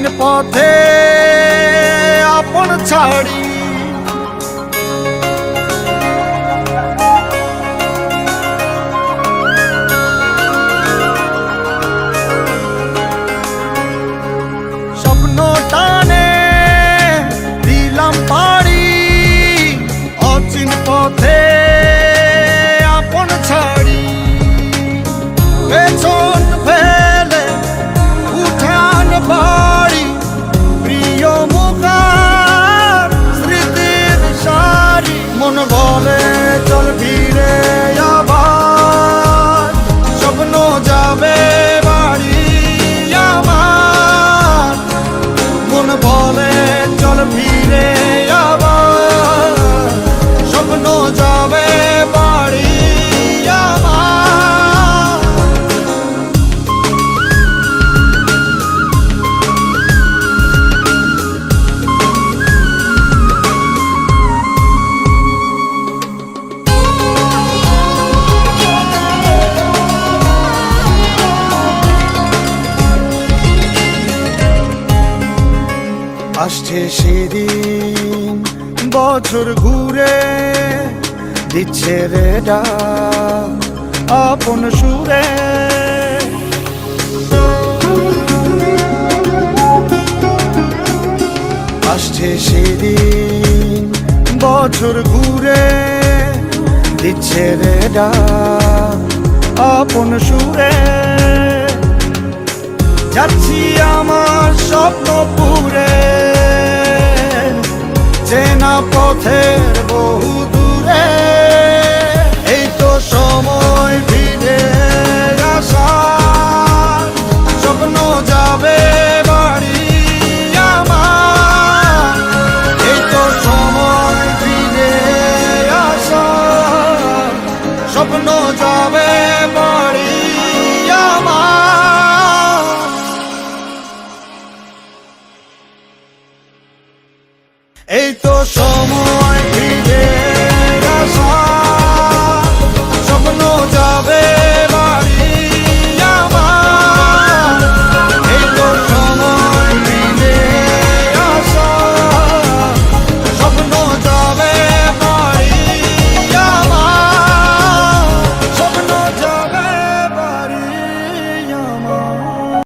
অচিন পথে আপন ছাড়ি স্বপ্ন টানে দিলাম পাড়ি অচিন পথে আপন ছাড়ি পেছন ফেলে উঠান বাড়ি প্রিয় মুখার স্মৃতির সারি মন বলে চল ফিরে আবার স্বপ্ন যাবে বাড়ি আমার মন বলে চল ফিরে আবার স্বপ্ন যাবে বাড়ি আমার আসছে সেদিন বছর ঘুরে দিচ্ছে রে ডাক আপন সুরে আসছে সেদিন বছর ঘুরে দিচ্ছে রে ডাক আপন সুরে যাচ্ছি আমার স্বপ্ন পুরে চেনা পথের বহু দূরে এই তো সময় ফিরে আসার স্বপ্ন যাবে বাড়ি আমার এই তো সময় ফিরে আসার স্বপ্ন যাবে বাড়ি আমার এই তো সময় ফিরে আসার স্বপ্ন যাবে বাড়ি আমার এই তো সময় ফিরে আসার স্বপ্ন যাবে বাড়ি আমার স্বপ্ন যাবে বাড়ি আমার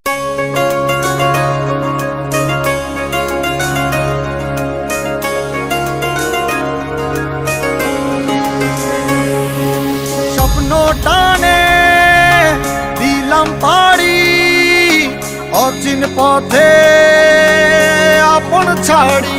স্বপ্ন টানে দিলাম পাড়ি অচিন পথে আপন ছাড়ি